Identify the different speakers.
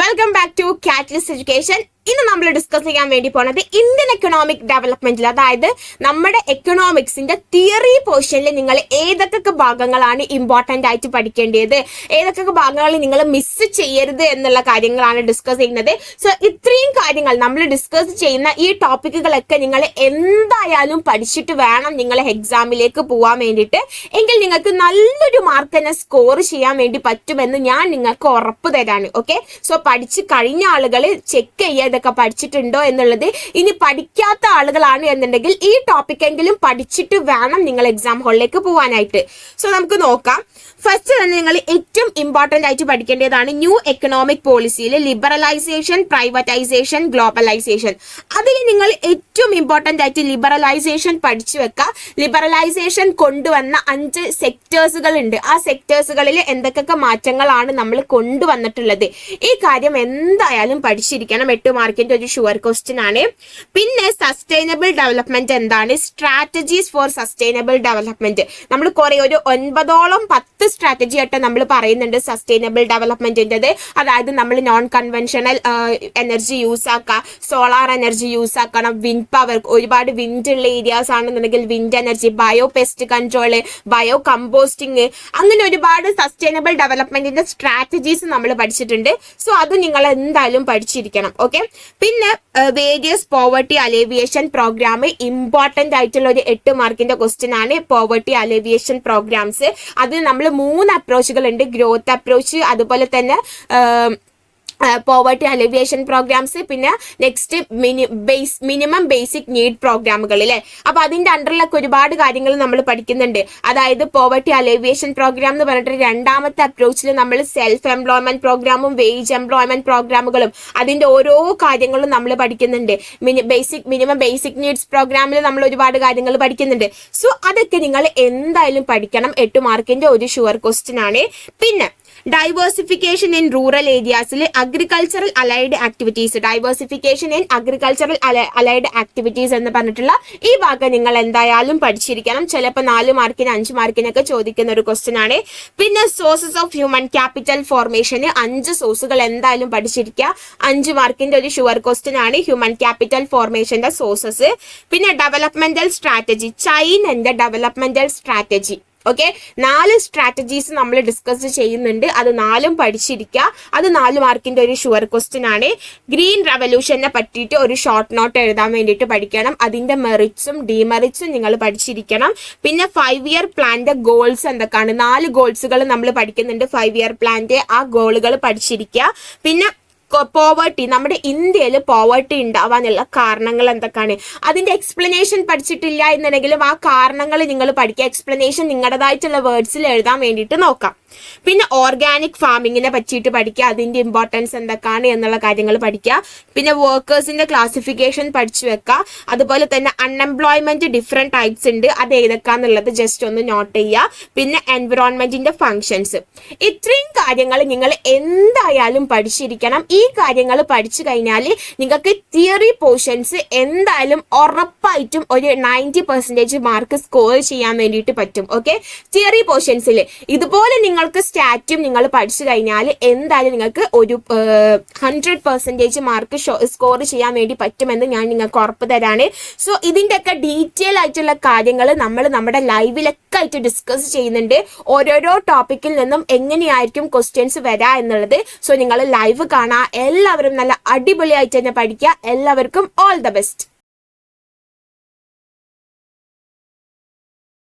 Speaker 1: Welcome back to Catalyst Education. ഇന്ന് നമ്മൾ discuss ചെയ്യാൻ വേണ്ടി പോകുന്നത് ഇന്ത്യൻ എക്കണോമിക് ഡെവലപ്മെന്റിൽ, അതായത് നമ്മുടെ എക്കണോമിക്സിന്റെ തിയറി പോർഷനിൽ നിങ്ങൾ ഏതൊക്കെ ഭാഗങ്ങളാണ് ഇമ്പോർട്ടന്റ് ആയിട്ട് പഠിക്കേണ്ടത്, ഏതൊക്കെ ഭാഗങ്ങൾ നിങ്ങൾ മിസ് ചെയ്യരുത് എന്നുള്ള കാര്യങ്ങളാണ് ഡിസ്കസ് ചെയ്യുന്നത്. സോ ഇത്രയും കാര്യങ്ങൾ നമ്മൾ ഡിസ്കസ് ചെയ്യുന്ന ഈ ടോപ്പിക്കുകളൊക്കെ നിങ്ങൾ എന്തായാലും പഠിച്ചിട്ട് വേണം നിങ്ങൾ എക്സാമിലേക്ക് പോകാൻ വേണ്ടിയിട്ട്. എങ്കിൽ നിങ്ങൾക്ക് നല്ലൊരു മാർക്ക് തന്നെ സ്കോർ ചെയ്യാൻ വേണ്ടി പറ്റുമെന്ന് ഞാൻ നിങ്ങൾക്ക് ഉറപ്പ് തരാണ്. ഓക്കെ, സോ പഠിച്ച് കഴിഞ്ഞ ആളുകൾ ചെക്ക് ചെയ്യുക ഇതൊക്കെ പഠിച്ചിട്ടുണ്ടോ എന്നുള്ളത്. ഇനി പഠിക്കാത്ത ആളുകളാണ് എന്നുണ്ടെങ്കിൽ ഈ ടോപ്പിക്കെങ്കിലും പഠിച്ചിട്ട് വേണം നിങ്ങൾ എക്സാം ഹാളിലേക്ക് പോകാനായിട്ട്. സോ നമുക്ക് നോക്കാം. ഫസ്റ്റ് തന്നെ നിങ്ങൾ ഏറ്റവും ഇമ്പോർട്ടന്റ് ആയിട്ട് പഠിക്കേണ്ടതാണ് ന്യൂ എക്കണോമിക് പോളിസിയിൽ ലിബറലൈസേഷൻ, പ്രൈവറ്റൈസേഷൻ, ഗ്ലോബലൈസേഷൻ. അതിൽ നിങ്ങൾ ഏറ്റവും ഇമ്പോർട്ടന്റ് ആയിട്ട് ലിബറലൈസേഷൻ പഠിച്ചു വെക്കുക. ലിബറലൈസേഷൻ കൊണ്ടുവന്ന 5 സെക്ടേഴ്സുകൾ ഉണ്ട്. ആ സെക്ടേഴ്സുകളിൽ എന്തൊക്കെ മാറ്റങ്ങളാണ് നമ്മൾ കൊണ്ടുവന്നിട്ടുള്ളത്, ഈ കാര്യം എന്തായാലും പഠിച്ചിരിക്കണം. 8 മാർക്കിന്റെ ഒരു ഷുവർ ക്വസ്റ്റ്യൻ ആണ്. പിന്നെ സസ്റ്റൈനബിൾ ഡെവലപ്മെന്റ് എന്താണ്, സ്ട്രാറ്റജീസ് ഫോർ സസ്റ്റൈനബിൾ ഡെവലപ്മെന്റ്. നമ്മൾ കുറെ ഒരു 9ഓളം 10 സ്ട്രാറ്റജി ആയിട്ട് നമ്മൾ പറയുന്നുണ്ട് സസ്റ്റൈനബിൾ ഡെവലപ്മെന്റിൻ്റെത്. അതായത് നമ്മൾ നോൺ കൺവെൻഷണൽ എനർജി യൂസ് ആക്കുക, സോളാർ എനർജി യൂസ് ആക്കണം, വിൻഡ് പവർ, ഒരുപാട് വിൻഡ് ഉള്ള ഏരിയാസ് ആണെന്നുണ്ടെങ്കിൽ wind energy, bio pest control, bio composting, അങ്ങനെ ഒരുപാട് സസ്റ്റൈനബിൾ ഡെവലപ്മെന്റിന്റെ സ്ട്രാറ്റജീസ് നമ്മൾ പഠിച്ചിട്ടുണ്ട്. സോ അത് നിങ്ങൾ എന്തായാലും പഠിച്ചിരിക്കണം. ഓക്കെ, പിന്നെ വേരിയസ് പോവർട്ടി അലേവിയേഷൻ പ്രോഗ്രാം ഇമ്പോർട്ടന്റ് ആയിട്ടുള്ള ഒരു 8 മാർക്കിന്റെ ക്വസ്റ്റ്യൻ ആണ്. പോവർട്ടി അലേവിയേഷൻ പ്രോഗ്രാംസ് അത് നമ്മൾ 3 അപ്രോച്ചുകൾ ഉണ്ട്. ഗ്രോത്ത് അപ്രോച്ച്, അതുപോലെ തന്നെ പോവർട്ടി അലിവിയേഷൻ പ്രോഗ്രാംസ്, പിന്നെ നെക്സ്റ്റ് മിനിമം ബേസിക് നീഡ് പ്രോഗ്രാമുകൾ അല്ലേ. അപ്പൊ അതിന്റെ അണ്ടറിലൊക്കെ ഒരുപാട് കാര്യങ്ങൾ നമ്മൾ പഠിക്കുന്നുണ്ട്. അതായത് പോവർട്ടി അലിവിയേഷൻ പ്രോഗ്രാം എന്ന് പറഞ്ഞിട്ട് രണ്ടാമത്തെ അപ്രോച്ചിൽ നമ്മൾ സെൽഫ് എംപ്ലോയ്മെന്റ് പ്രോഗ്രാമും വേജ് എംപ്ലോയ്മെന്റ് പ്രോഗ്രാമുകളും അതിന്റെ ഓരോ കാര്യങ്ങളും നമ്മൾ പഠിക്കുന്നുണ്ട്. മിനിമം ബേസിക് നീഡ്സ് പ്രോഗ്രാമിൽ നമ്മൾ ഒരുപാട് കാര്യങ്ങൾ പഠിക്കുന്നുണ്ട്. സോ അതൊക്കെ നിങ്ങൾ എന്തായാലും പഠിക്കണം. 8 മാർക്കിന്റെ ഒരു ഷുവർ ക്വസ്റ്റ്യൻ ആണ്. പിന്നെ ഡൈവേഴ്സിഫിക്കേഷൻ ഇൻ റൂറൽ ഏരിയാസിൽ agricultural allied activities, diversification in agricultural allied activities എന്ന് പറഞ്ഞിട്ടുള്ള ഈ ഭാഗം നിങ്ങൾ എന്തായാലും പഠിച്ചിരിക്കണം. ചിലപ്പോൾ 4 മാർക്കിന് 5 മാർക്കിനൊക്കെ ചോദിക്കുന്ന ഒരു ക്വസ്റ്റ്യൻ ആണ്. പിന്നെ സോഴ്സസ് ഓഫ് ഹ്യൂമൻ ക്യാപിറ്റൽ ഫോർമേഷന് 5 സോഴ്സുകൾ എന്തായാലും പഠിച്ചിരിക്കുക. 5 മാർക്കിന്റെ ഒരു ഷുവർ ക്വസ്റ്റ്യൻ ആണ് ഹ്യൂമൻ ക്യാപിറ്റൽ ഫോർമേഷന്റെ സോഴ്സസ്. പിന്നെ ഡെവലപ്മെന്റൽ സ്ട്രാറ്റജി, ചൈനന്റെ ഡെവലപ്മെന്റൽ സ്ട്രാറ്റജി. ഓക്കെ, 4 സ്ട്രാറ്റജീസ് നമ്മൾ ഡിസ്കസ് ചെയ്യുന്നുണ്ട്. അത് 4ഉം പഠിച്ചിരിക്കുക. അത് 4 മാർക്കിന്റെ ഒരു ഷുവർ ക്വസ്റ്റ്യൻ ആണ്. ഗ്രീൻ റെവല്യൂഷനെ പറ്റിയിട്ട് ഒരു ഷോർട്ട് നോട്ട് എഴുതാൻ വേണ്ടിയിട്ട് പഠിക്കണം. അതിന്റെ മെറിറ്റ്സും ഡിമെറിറ്റ്സും നിങ്ങൾ പഠിച്ചിരിക്കണം. പിന്നെ 5 ഇയർ പ്ലാന്റെ ഗോൾസ് എന്തൊക്കെയാണ്, 4 ഗോൾസുകൾ നമ്മൾ പഠിക്കുന്നുണ്ട്. 5 ഇയർ പ്ലാന്റെ ആ ഗോളുകൾ പഠിച്ചിരിക്കുക. പിന്നെ പോവർട്ടി, നമ്മുടെ ഇന്ത്യയിൽ പോവർട്ടി ഉണ്ടാവാനുള്ള കാരണങ്ങൾ എന്തൊക്കെയാണ്, അതിന്റെ എക്സ്പ്ലനേഷൻ പഠിച്ചിട്ടില്ല എന്നുണ്ടെങ്കിലും ആ കാരണങ്ങൾ നിങ്ങൾ പഠിക്കുക. എക്സ്പ്ലനേഷൻ നിങ്ങളുടേതായിട്ടുള്ള വേർഡ്സിൽ എഴുതാൻ വേണ്ടിയിട്ട് നോക്കാം. പിന്നെ ഓർഗാനിക് ഫാമിങ്ങിനെ പറ്റിയിട്ട് പഠിക്കുക, അതിന്റെ ഇമ്പോർട്ടൻസ് എന്തൊക്കെയാണ് എന്നുള്ള കാര്യങ്ങൾ പഠിക്കുക. പിന്നെ വർക്കേഴ്സിന്റെ ക്ലാസിഫിക്കേഷൻ പഠിച്ചു വെക്കുക. അതുപോലെ തന്നെ അൺഎംപ്ലോയ്മെന്റ് ഡിഫറെന്റ് ടൈപ്സ് ഉണ്ട്, അത് ഏതൊക്കെയാന്നുള്ളത് ജസ്റ്റ് ഒന്ന് നോട്ട് ചെയ്യുക. പിന്നെ എൻവിറോൺമെന്റിന്റെ ഫങ്ഷൻസ്. ഇത്രയും കാര്യങ്ങൾ നിങ്ങൾ എന്തായാലും പഠിച്ചിരിക്കണം. ഈ കാര്യങ്ങൾ പഠിച്ചു കഴിഞ്ഞാൽ നിങ്ങൾക്ക് തിയറി പോർഷൻസ് എന്തായാലും ഉറപ്പായിട്ടും ഒരു 90% മാർക്ക് സ്കോർ ചെയ്യാൻ വേണ്ടിയിട്ട് പറ്റും. ഓക്കെ, തിയറി പോർഷൻസിൽ ഇതുപോലെ നിങ്ങൾക്ക് സ്റ്റാറ്റും നിങ്ങൾ പഠിച്ചു കഴിഞ്ഞാൽ എന്തായാലും നിങ്ങൾക്ക് ഒരു 100% മാർക്ക് സ്കോർ ചെയ്യാൻ വേണ്ടി പറ്റുമെന്ന് ഞാൻ നിങ്ങൾക്ക് ഉറപ്പ് തരാണ്. സോ ഇതിൻ്റെയൊക്കെ ഡീറ്റെയിൽ ആയിട്ടുള്ള കാര്യങ്ങൾ നമ്മൾ നമ്മുടെ ലൈവിലൊക്കെ ആയിട്ട് ഡിസ്കസ് ചെയ്യുന്നുണ്ട്. ഓരോരോ ടോപ്പിക്കിൽ നിന്നും എങ്ങനെയായിരിക്കും ക്വസ്റ്റ്യൻസ് വരാ എന്നുള്ളത്. സോ നിങ്ങൾ ലൈവ് കാണാം. എല്ലാവരും നല്ല അടിപൊളിയായിട്ട് തന്നെ പഠിക്കുക. എല്ലാവർക്കും ഓൾ ദ ബെസ്റ്റ്.